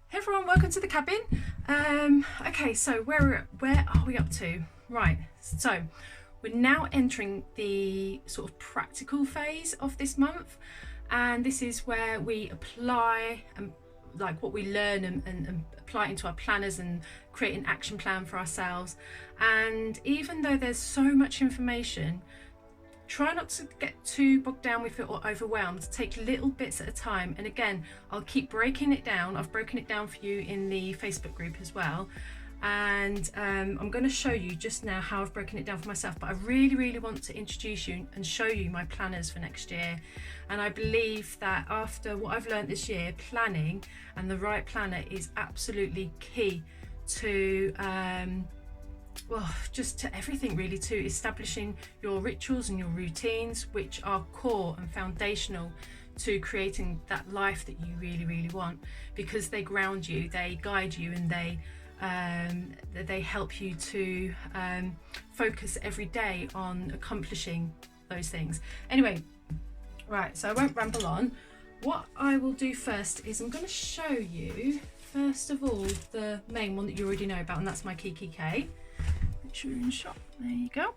Hey everyone, welcome to the cabin. Okay, so where are we up to? Right, so we're now entering the sort of practical phase of this month, and this is where we apply and like what we learn and apply it into our planners and create an action plan for ourselves. And even though there's so much information, try not to get too bogged down with it or overwhelmed. Take little bits at a time, and again, I'll keep breaking it down. I've broken it down for you in the Facebook group as well, and I'm going to show you just now how I've broken it down for myself. But I really want to introduce you and show you my planners for next year. And I believe that after what I've learned this year, planning and the right planner is absolutely key to well, just to everything really, to establishing your rituals and your routines, which are core and foundational to creating that life that you really want, because they ground you, they guide you, and they help you to focus every day on accomplishing those things. Anyway, right, so I won't ramble on. What I will do first is I'm going to show you first of all the main one that you already know about, and that's my Kiki K. You're in shot. There you go.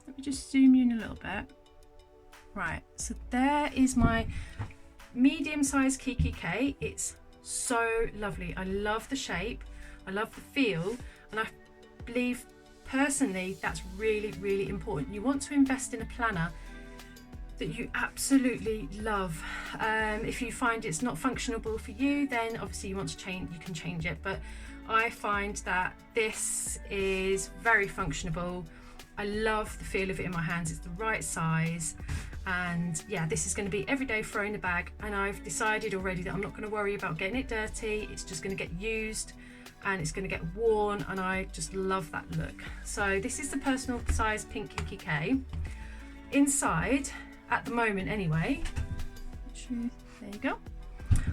Let me just zoom you in a little bit. Right, so there is my medium-sized Kiki K. It's so lovely. I love the shape, I love the feel, and I believe personally that's really important. You want to invest in a planner that you absolutely love. If you find it's not functionable for you, then obviously you want to change, you can change it, but I find that this is very functionable. I love the feel of it in my hands. It's the right size, and yeah, this is going to be every day throw in the bag. And I've decided already that I'm not going to worry about getting it dirty. It's just going to get used and it's going to get worn, and I just love that look. So this is the personal size pink Kiki K. Inside, at the moment anyway, there you go,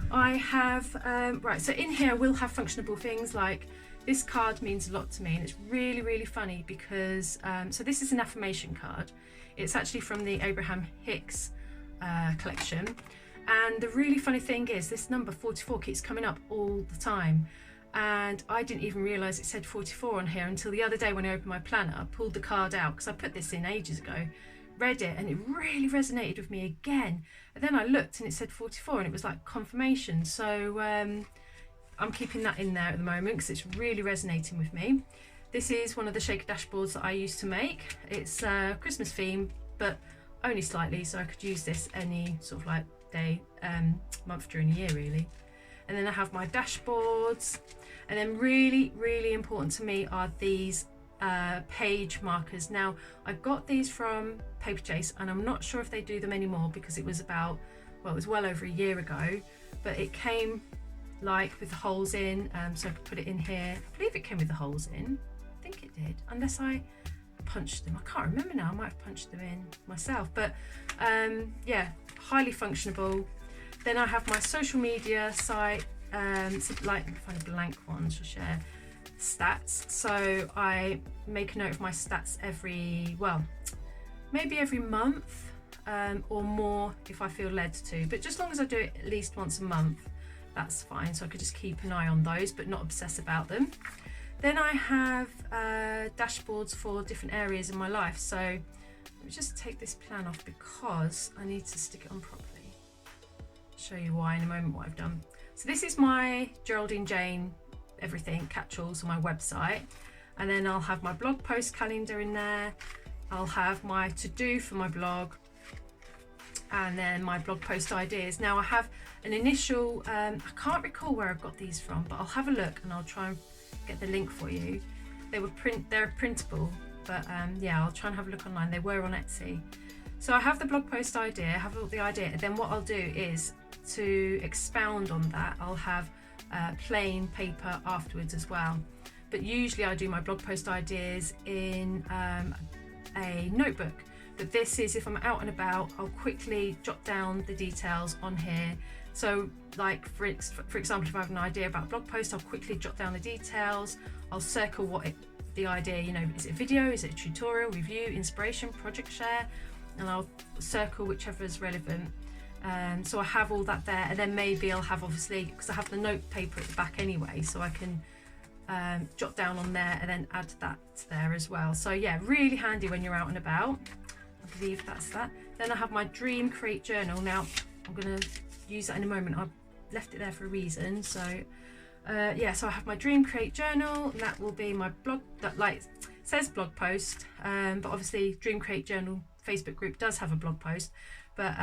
I have right, so in here we'll have functionable things like this card means a lot to me, and it's really funny because so this is an affirmation card. It's actually from the Abraham Hicks collection, and the really funny thing is this number 44 keeps coming up all the time, and I didn't even realize it said 44 on here until the other day when I opened my planner. I pulled the card out because I put this in ages ago, read it, and it really resonated with me again. And then I looked and it said 44, and it was like confirmation. So I'm keeping that in there at the moment because it's really resonating with me. This is one of the shaker dashboards that I used to make. It's Christmas theme, but only slightly, so I could use this any sort of like day, month during the year really. And then I have my dashboards, and then really important to me are these page markers. Now I got these from Paper Chase, and I'm not sure if they do them anymore because it was about, well, it was well over a year ago, but it came like with the holes in, so I could put it in here. I believe it came with the holes in. I think it did, unless I punched them. I can't remember now. I might have punched them in myself, but yeah, highly functionable. Then I have my social media site, so like, let me find a blank one to share. Stats, so I make a note of my stats every, well, maybe every month, or more if I feel led to, but just as long as I do it at least once a month, that's fine. So I could just keep an eye on those but not obsess about them. Then I have dashboards for different areas in my life. So let me just take this plan off because I need to stick it on properly. I'll show you why in a moment what I've done. So this is my Geraldine Jane everything catch-alls on my website, and then I'll have my blog post calendar in there. I'll have my to-do for my blog, and then my blog post ideas. Now I have an initial I can't recall where I've got these from, but I'll have a look and I'll try and get the link for you. They're printable, but yeah, I'll try and have a look online. They were on Etsy. So I have the blog post idea, I have all the idea, and then what I'll do is to expound on that, I'll have plain paper afterwards as well. But usually I do my blog post ideas in a notebook. But this is if I'm out and about, I'll quickly jot down the details on here. So like for example, if I have an idea about a blog post, I'll quickly jot down the details. I'll circle the idea, you know, is it a video, is it a tutorial, review, inspiration, project share, and I'll circle whichever is relevant. So I have all that there, and then maybe I'll have, obviously, because I have the note paper at the back anyway, so I can jot down on there and then add that there as well. So yeah, really handy when you're out and about. I believe that's that. Then I have my Dream Create journal. Now I'm going to use that in a moment. I've left it there for a reason. So yeah, so I have my Dream Create journal, and that will be my blog, that like says blog post, but obviously Dream Create journal Facebook group does have a blog post, but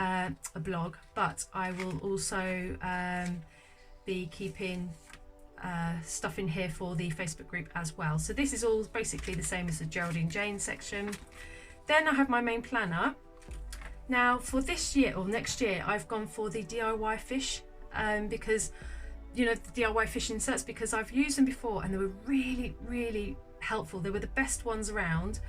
a blog, but I will also be keeping stuff in here for the Facebook group as well. So this is all basically the same as the Geraldine Jane section. Then I have my main planner. Now for this year or next year, I've gone for the DIY fish, because you know, the DIY fish inserts, because I've used them before and they were really helpful. They were the best ones around,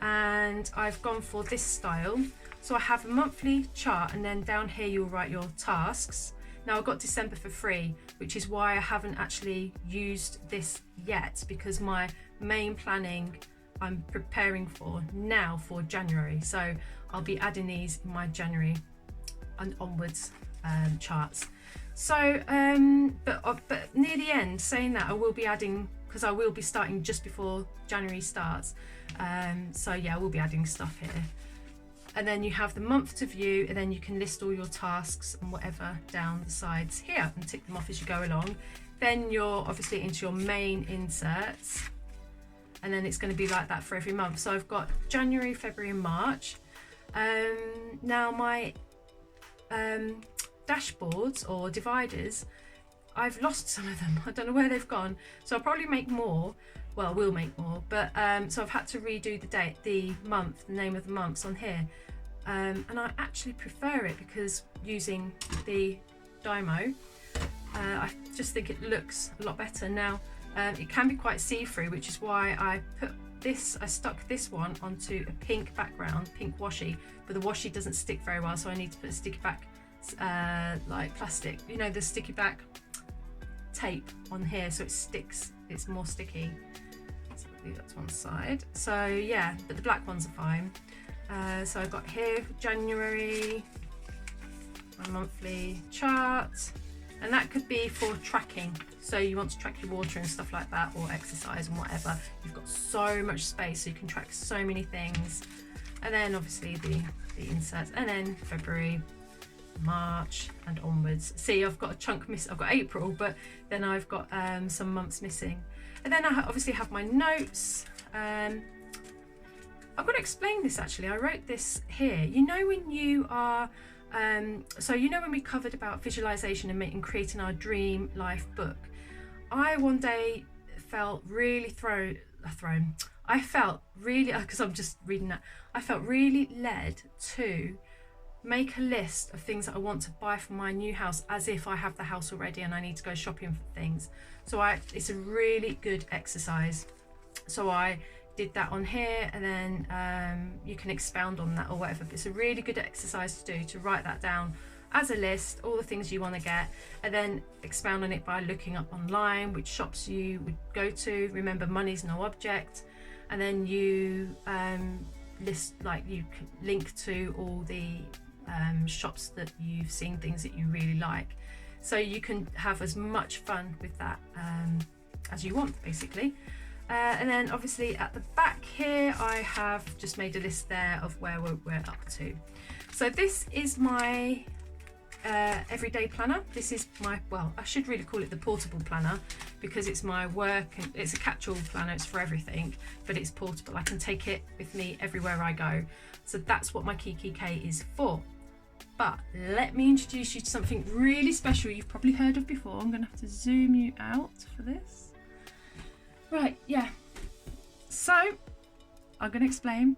and I've gone for this style. So I have a monthly chart, and then down here you'll write your tasks. Now I got December for free, which is why I haven't actually used this yet, because my main planning I'm preparing for now for January. So I'll be adding these in my January and onwards charts. So but near the end, saying that, I will be adding, because I will be starting just before January starts. So yeah, I will be adding stuff here. And then you have the month to view, and then you can list all your tasks and whatever down the sides here and tick them off as you go along. Then you're obviously into your main inserts, and then it's going to be like that for every month. So I've got January, February and March. Now my dashboards or dividers, I've lost some of them. I don't know where they've gone, so I'll probably make more. Well, we'll make more, but so I've had to redo the date, the month, the name of the months on here, and I actually prefer it because using the Dymo, I just think it looks a lot better. Now it can be quite see-through, which is why I put this, I stuck this one onto a pink background, pink washi, but the washi doesn't stick very well, so I need to put a sticky back like plastic, you know, the sticky back tape on here, so it sticks, it's more sticky. So I'll leave that to one side. So yeah, but the black ones are fine. So I've got here January, my monthly chart, and that could be for tracking. So you want to track your water and stuff like that, or exercise and whatever. You've got so much space, so you can track so many things. And then obviously the inserts, and then February, March and onwards. See, I've got a chunk missing. I've got April, but then I've got some months missing. And then I obviously have my notes. I've got to explain this actually. I wrote this here. You know when you are, so you know when we covered about visualization and creating our dream life book, I one day felt really I felt really, because I'm just reading that, I felt really led to make a list of things that I want to buy for my new house, as if I have the house already and I need to go shopping for things. So it's a really good exercise. So I did that on here, and then you can expound on that or whatever, but it's a really good exercise to do, to write that down as a list, all the things you want to get, and then expound on it by looking up online which shops you would go to. Remember, money's no object. And then you list, like, you can link to all the shops that you've seen, things that you really like, so you can have as much fun with that as you want, basically. And then obviously at the back here I have just made a list there of where we're up to. So this is my everyday planner. This is my, well, I should really call it the portable planner, because it's my work and it's a catch-all planner, it's for everything, but it's portable. I can take it with me everywhere I go. So that's what my Kiki K is for. But let me introduce you to something really special you've probably heard of before. I'm gonna have to zoom you out for this. Right, yeah. So I'm gonna explain.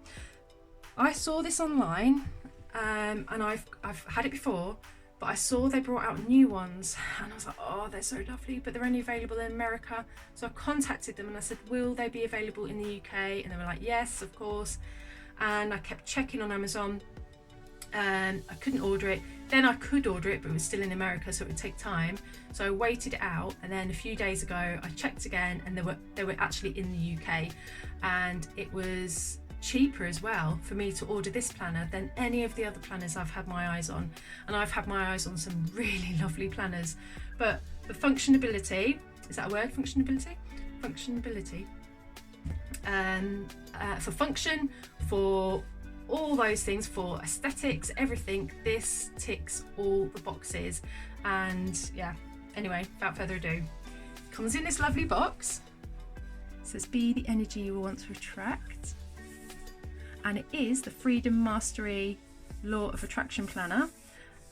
I saw this online, and I've had it before, but I saw they brought out new ones, and I was like, oh, they're so lovely, but they're only available in America. So I contacted them and I said, will they be available in the UK? And they were like, yes, of course. And I kept checking on Amazon, and I couldn't order it. Then I could order it, but it was still in America, so it would take time. So I waited it out, and then a few days ago I checked again, and they were actually in the UK, and it was cheaper as well for me to order this planner than any of the other planners I've had my eyes on, and I've had my eyes on some really lovely planners. But the functionability, is that a word? Functionability? Functionability. For function, for all those things, for aesthetics, everything, this ticks all the boxes. And yeah, anyway, without further ado, comes in this lovely box. It says be the energy you want to attract, and it is the Freedom Mastery Law of Attraction Planner,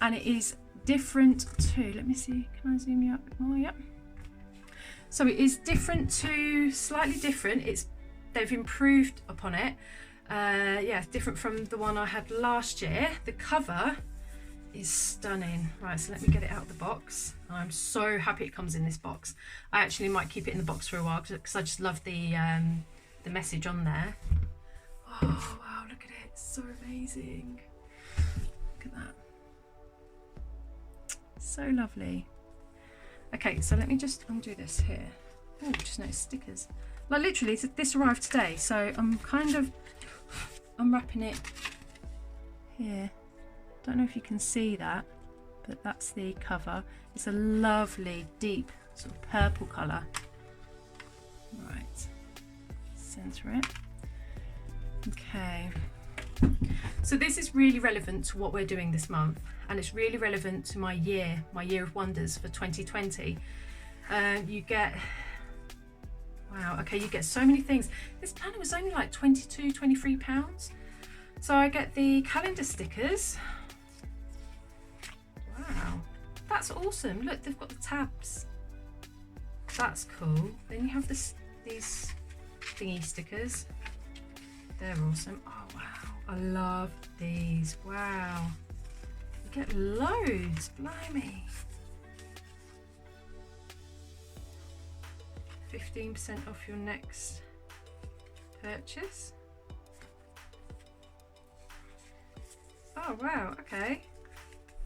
and it is different to, let me see, can I zoom you up a bit more? Yep. So it is different to, slightly different, they've improved upon it. Yeah, different from the one I had last year. The cover is stunning. Right, so let me get it out of the box. I'm so happy it comes in this box. I actually might keep it in the box for a while because I just love the message on there. Oh wow, look at it, it's so amazing. Look at that, so lovely. Okay, so let me just undo this here. Oh, just noticed stickers. Like literally, this arrived today, so I'm kind of unwrapping it here. Don't know if you can see that, but that's the cover. It's a lovely deep sort of purple colour. Right, centre it. Okay, so this is really relevant to what we're doing this month, and it's really relevant to my year of wonders for 2020. You get, wow, okay, you get so many things. This planner was only like £22–23. So I get the calendar stickers. Wow, that's awesome. Look, they've got the tabs. That's cool. Then you have these thingy stickers. They're awesome. Oh wow, I love these. Wow, you get loads, blimey. 15% off your next purchase. Oh wow, okay.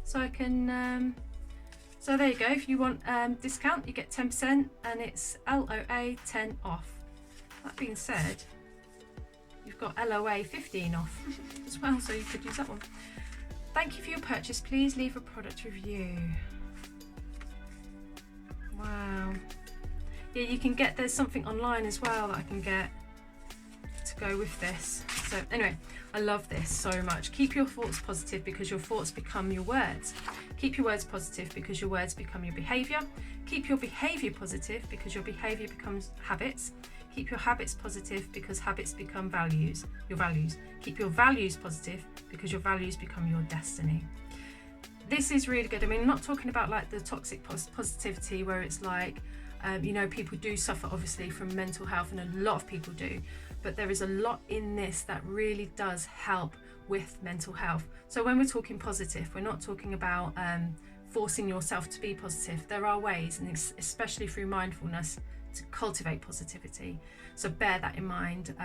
So I can, so there you go. If you want discount, you get 10%, and it's LOA 10 off. That being said, you've got LOA 15 off as well, so you could use that one. Thank you for your purchase. Please leave a product review. Wow. Yeah, you can get, there's something online as well that I can get to go with this. So anyway, I love this so much. Keep your thoughts positive because your thoughts become your words. Keep your words positive because your words become your behaviour. Keep your behaviour positive because your behaviour becomes habits. Keep your habits positive because habits become values, your values. Keep your values positive because your values become your destiny. This is really good. I mean, I'm not talking about like the toxic positivity where it's like, you know, people do suffer obviously from mental health, and a lot of people do, but there is a lot in this that really does help with mental health. So when we're talking positive, we're not talking about forcing yourself to be positive. There are ways, and especially through mindfulness, to cultivate positivity. So bear that in mind.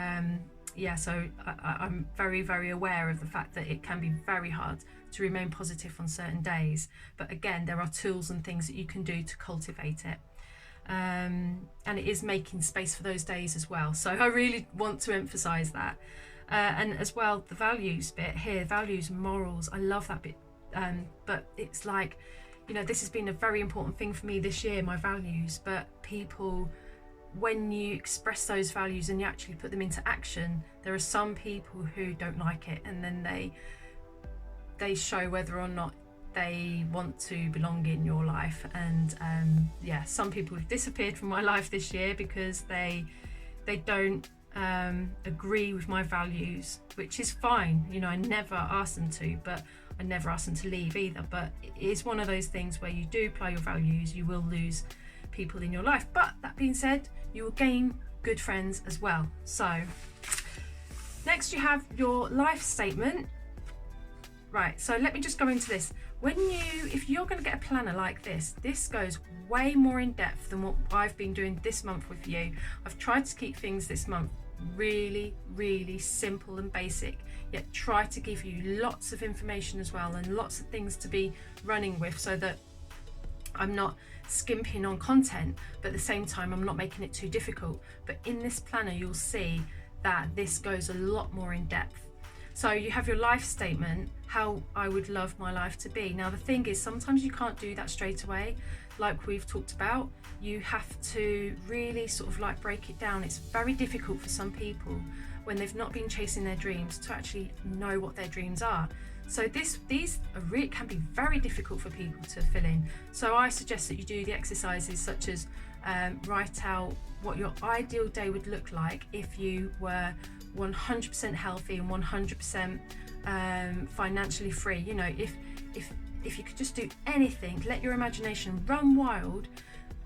Yeah, so I'm very, very aware of the fact that it can be very hard to remain positive on certain days. But again, there are tools and things that you can do to cultivate it. And it is making space for those days as well. So I really want to emphasize that. And as well, the values bit here, values, morals, I love that bit. But it's like, you know, this has been a very important thing for me this year, my values. But people, when you express those values and you actually put them into action, there are some people who don't like it, and then they show whether or not they want to belong in your life. And yeah, some people have disappeared from my life this year because they don't agree with my values, which is fine. You know, I never asked them to, but I never asked them to leave either. But it is one of those things where you do apply your values, you will lose people in your life. But that being said, you will gain good friends as well. So next you have your life statement. Right, so let me just go into this. If you're going to get a planner like this goes way more in depth than what I've been doing this month with you. I've tried to keep things this month really, really simple and basic, yet try to give you lots of information as well, and lots of things to be running with, so that I'm not skimping on content, but at the same time I'm not making it too difficult. But in this planner you'll see that this goes a lot more in depth. So you have your life statement, how I would love my life to be. Now the thing is, sometimes you can't do that straight away, like we've talked about. You have to really sort of like break it down. It's very difficult for some people when they've not been chasing their dreams to actually know what their dreams are. So these can be very difficult for people to fill in. So I suggest that you do the exercises such as write out what your ideal day would look like if you were 100% healthy and 100% financially free. You know, if you could just do anything, let your imagination run wild,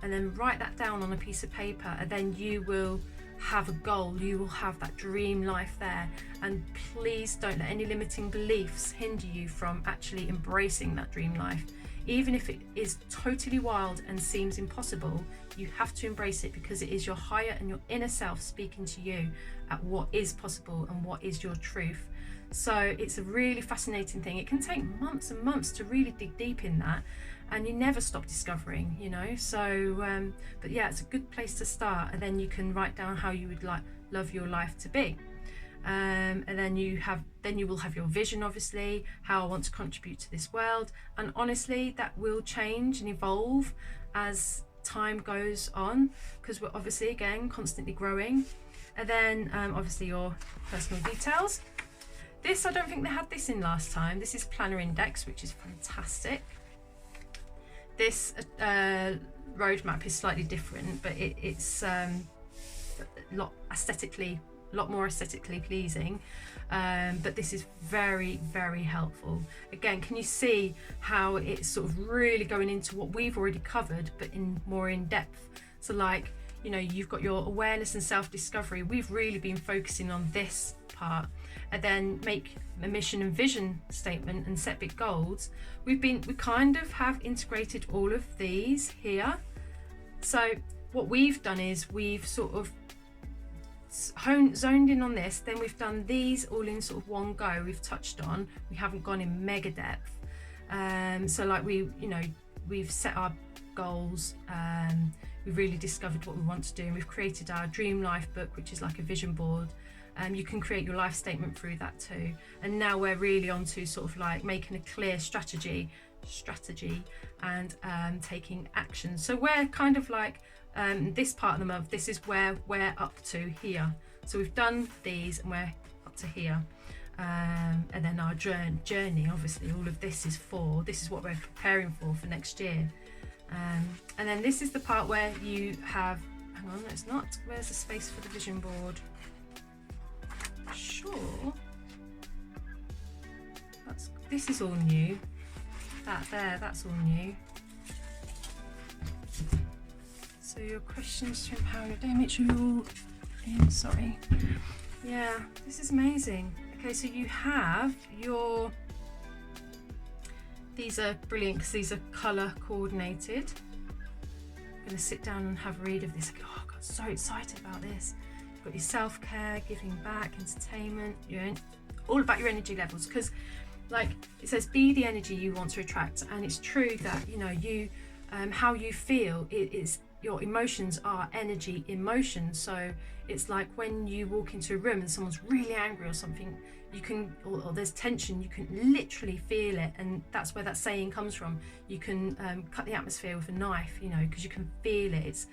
and then write that down on a piece of paper, and then you will have a goal, you will have that dream life there. And please don't let any limiting beliefs hinder you from actually embracing that dream life. Even if it is totally wild and seems impossible, you have to embrace it, because it is your higher and your inner self speaking to you at what is possible and what is your truth. So it's a really fascinating thing. It can take months and months to really dig deep in that, and you never stop discovering, you know. So but yeah, it's a good place to start, and then you can write down how you would love your life to be. And then you will have your vision, obviously, how I want to contribute to this world. And honestly, that will change and evolve as time goes on, because we're obviously, again, constantly growing. And then obviously your personal details. This, I don't think they had this in last time. This is Planner Index, which is fantastic. This roadmap is slightly different, but it's a lot more aesthetically pleasing, but this is very, very helpful. Again, can you see how it's sort of really going into what we've already covered, but more in depth? So like, you know, you've got your awareness and self-discovery. We've really been focusing on this part. And then make a mission and vision statement and set big goals. We kind of have integrated all of these here. So what we've done is we've sort of zoned in on this, then we've done these all in sort of one go. We've touched on, we haven't gone in mega depth. So like we've set our goals, we've really discovered what we want to do, and we've created our dream life book, which is like a vision board. You can create your life statement through that too. And now we're really on to sort of like making a clear strategy and taking action. So we're kind of like this part of the month, this is where we're up to here. So we've done these and we're up to here. And then our journey, obviously all of this is what we're preparing for next year. And then this is the part where you have, hang on, it's not, where's the space for the vision board? Sure, this is all new. That's all new. So your questions to empower your day, make sure you're all in. Sorry. Yeah, this is amazing. Okay, so you have your, these are brilliant because these are colour coordinated. I'm going to sit down and have a read of this. Oh, I got so excited about this. You've got your self-care, giving back, entertainment, all about your energy levels, because like it says, be the energy you want to attract. And it's true that, you know, you how you feel, it is, your emotions are energy emotions. So it's like when you walk into a room and someone's really angry or something, you can, or there's tension, you can literally feel it. And that's where that saying comes from. You can cut the atmosphere with a knife, you know, because you can feel it. It's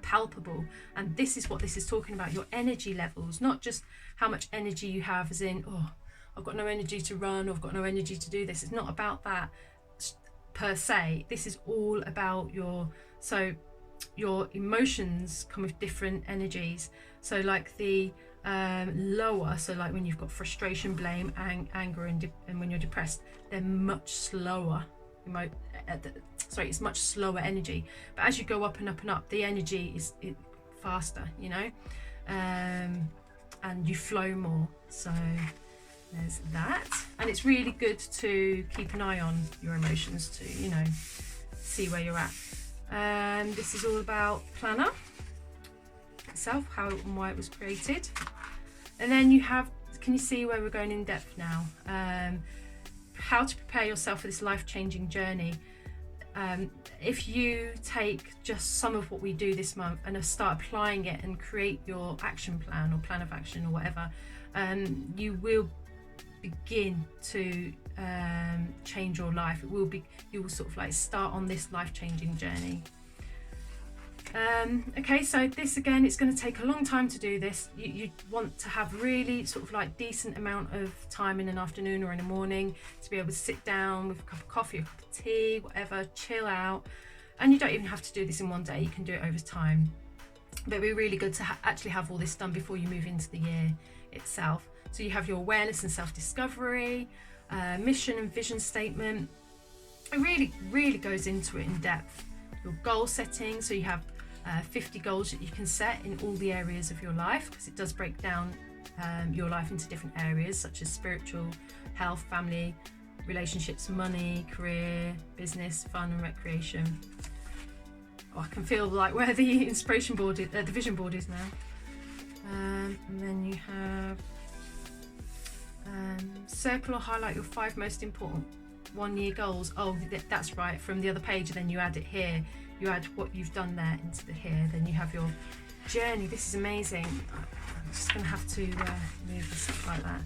palpable. And this is what this is talking about, your energy levels, not just how much energy you have, as in, oh, I've got no energy to run, or I've got no energy to do this. It's not about that per se. This is all about your emotions come with different energies. So like the lower, so like when you've got frustration, blame, anger, and when you're depressed, they're much slower. It's much slower energy. But as you go up and up and up, the energy is faster, you know, and you flow more. So there's that. And it's really good to keep an eye on your emotions to, you know, see where you're at. This is all about Planner itself, how and why it was created. And then you have, can you see where we're going in depth now? How to prepare yourself for this life-changing journey. if you take just some of what we do this month and start applying it and create your action plan or plan of action or whatever, you will begin to change your life. You will sort of like start on this life-changing journey. Okay, so this again, it's going to take a long time to do this. You want to have really sort of like decent amount of time in an afternoon or in the morning to be able to sit down with a cup of coffee, a cup of tea, whatever, chill out. And you don't even have to do this in one day, you can do it over time. But it'd be really good to actually have all this done before you move into the year itself. So you have your awareness and self-discovery, mission and vision statement. It really goes into it in depth. Your goal setting, so you have 50 goals that you can set in all the areas of your life, because it does break down your life into different areas such as spiritual, health, family, relationships, money, career, business, fun and recreation. Oh, I can feel like where the inspiration board is, the vision board is now. And then you have circle or highlight your 5 most important 1-year goals. Oh, that's right, from the other page, and then you add it here. You add what you've done there into the here. Then you have your journey. This is amazing. I'm just going to have to move this up like that.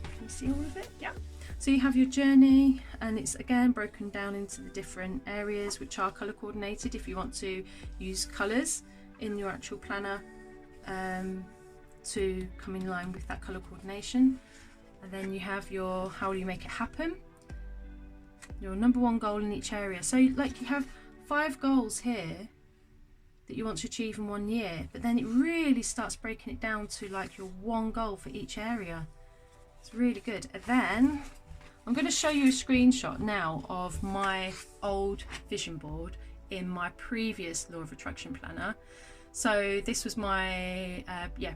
Can you see all of it? Yeah. So you have your journey, and it's again broken down into the different areas, which are colour coordinated if you want to use colours in your actual planner to come in line with that colour coordination. And then you have your how will you make it happen, your number 1 goal in each area. So like you have 5 goals here that you want to achieve in 1 year, but then it really starts breaking it down to like your 1 goal for each area. It's really good. And then I'm going to show you a screenshot now of my old vision board in my previous Law of Attraction planner. So this was my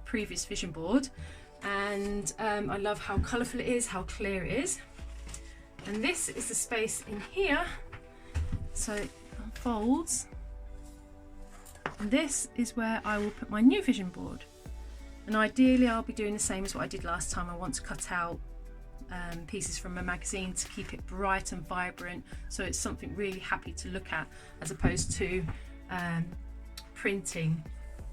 previous vision board, and I love how colourful it is, how clear it is. And this is the space in here, so it unfolds, and this is where I will put my new vision board. And ideally I'll be doing the same as what I did last time. I want to cut out pieces from a magazine to keep it bright and vibrant, so it's something really happy to look at, as opposed to printing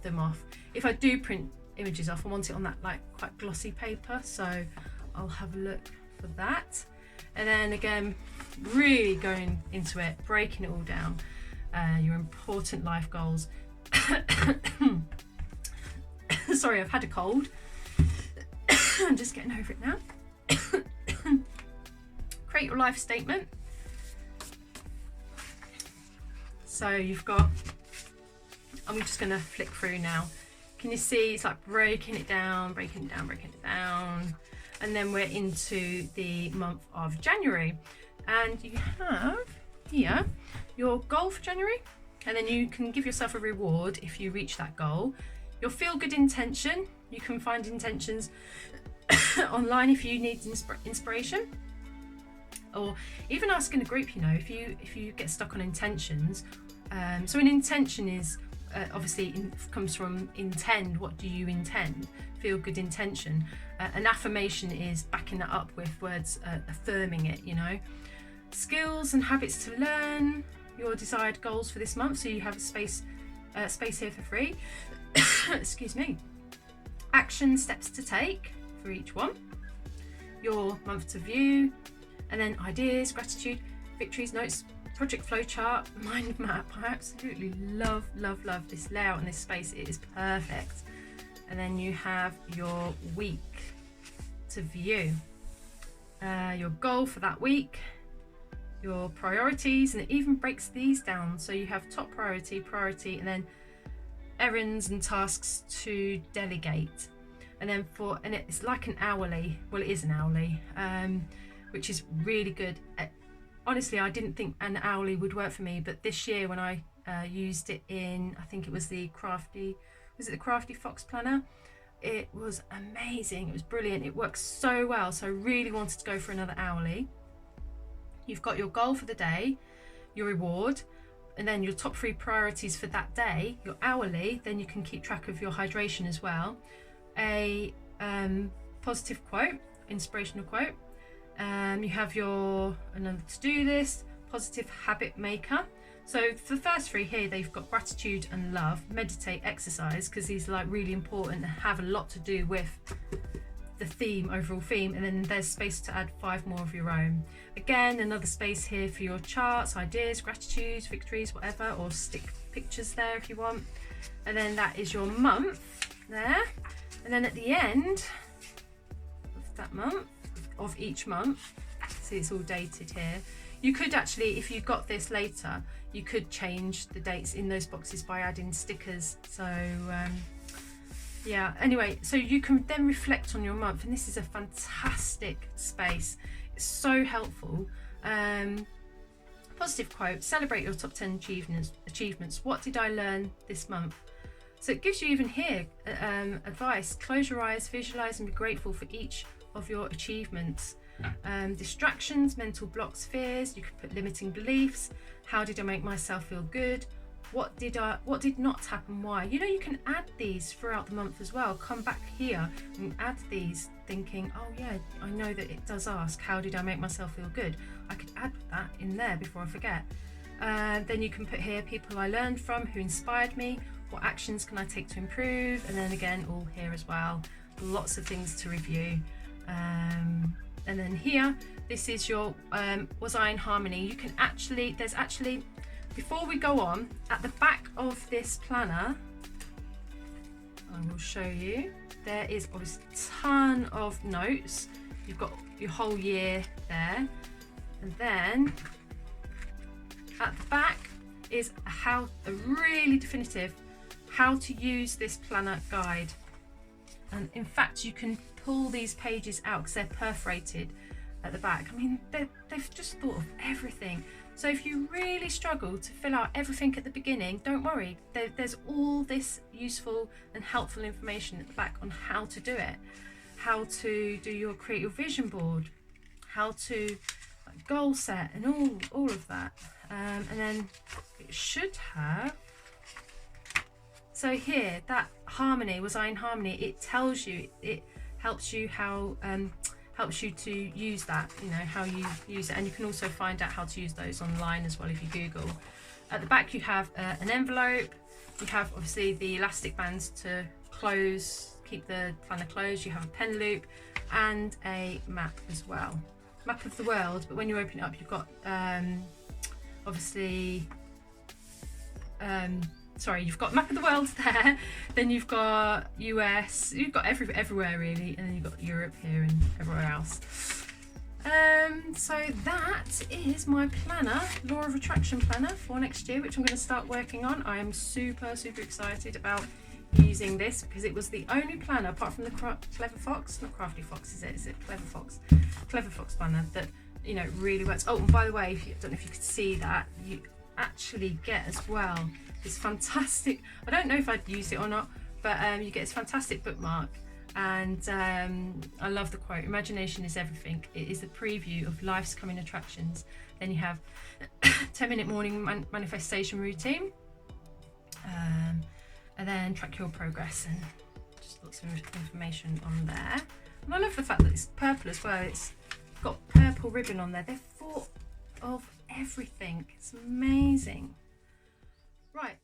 them off. If I do print images off, I want it on that like quite glossy paper, so I'll have a look for that. And then again, really going into it, breaking it all down, your important life goals. Sorry, I've had a cold. I'm just getting over it now. Create your life statement. So you've got, I'm just going to flick through now. Can you see it's like breaking it down, breaking it down, breaking it down. And then we're into the month of January. And you have here your goal for January. And then you can give yourself a reward if you reach that goal. Your feel-good intention. You can find intentions online if you need inspiration. Or even ask in a group, you know, if you get stuck on intentions. So an intention is obviously comes from intend. What do you intend? Feel good intention. An affirmation is backing that up with words affirming it, you know. Skills and habits to learn. Your desired goals for this month. So you have a space here for free. Excuse me. Action steps to take for each one. Your month to view. And then ideas, gratitude, victories, notes, project flowchart, mind map. I absolutely love this layout and this space. It is perfect. And then you have your week to view, your goal for that week, your priorities, and it even breaks these down. So you have top priority, and then errands and tasks to delegate. And then it's like an hourly, well, it is an hourly, which is really good. Honestly, I didn't think an hourly would work for me, but this year when I used it in, I think it was the Crafty Fox planner, it was amazing. It was brilliant. It works so well. So I really wanted to go for another hourly. You've got your goal for the day, your reward, and then your top 3 priorities for that day, your hourly. Then you can keep track of your hydration as well. A positive quote, inspirational quote. You have your another to-do list, positive habit maker. So for the first three here, they've got gratitude and love, meditate, exercise, because these are like really important and have a lot to do with the theme, overall theme. And then there's space to add 5 more of your own. Again, another space here for your charts, ideas, gratitudes, victories, whatever, or stick pictures there if you want. And then that is your month there. And then at the end of that month, of each month, see it's all dated here. You could actually, if you got this later, you could change the dates in those boxes by adding stickers. So yeah, anyway, so you can then reflect on your month, and this is a fantastic space. It's so helpful. Positive quote: celebrate your top 10 achievements. What did I learn this month? So it gives you even here advice. Close your eyes, visualize and be grateful for each of your achievements. Distractions, mental blocks, fears. You could put limiting beliefs. How did I make myself feel good? What did not happen? Why? You know, you can add these throughout the month as well. Come back here and add these, thinking, oh yeah, I know that it does ask, how did I make myself feel good? I could add that in there before I forget. Then you can put here people I learned from, who inspired me, what actions can I take to improve, and then again all here as well, lots of things to review. And then here, this is your was I in harmony? You can actually, there's actually, before we go on, at the back of this planner, I will show you, there is obviously a ton of notes. You've got your whole year there, and then at the back is a really definitive how to use this planner guide. And in fact, you can pull these pages out because they're perforated at the back. I mean, they've just thought of everything. So if you really struggle to fill out everything at the beginning, don't worry. There's all this useful and helpful information at the back on how to do it, how to do your create your vision board, how to goal set, and all of that. And then it should have. So here, that harmony, was I in harmony? It tells you, it helps you how, helps you to use that, you know, how you use it. And you can also find out how to use those online as well if you Google. At the back you have an envelope. You have obviously the elastic bands to close, keep the planner closed. You have a pen loop and a map as well. Map of the world, but when you open it up you've got obviously sorry, you've got map of the world there, then you've got US, you've got everywhere really, and then you've got Europe here and everywhere else. So that is my planner, Law of Attraction planner for next year, which I'm going to start working on. I am super excited about using this because it was the only planner apart from the Clever Fox, not Crafty Fox, is it Clever Fox? Clever Fox planner that, you know, really works. Oh, and by the way, I don't know if you could see that, you actually get as well this fantastic, I don't know if I'd use it or not, but you get this fantastic bookmark. And I love the quote, imagination is everything. It is a preview of life's coming attractions. Then you have 10-minute morning manifestation routine, and then track your progress, and just lots of information on there. And I love the fact that it's purple as well. It's got purple ribbon on there. They've thought of everything. It's amazing. Right.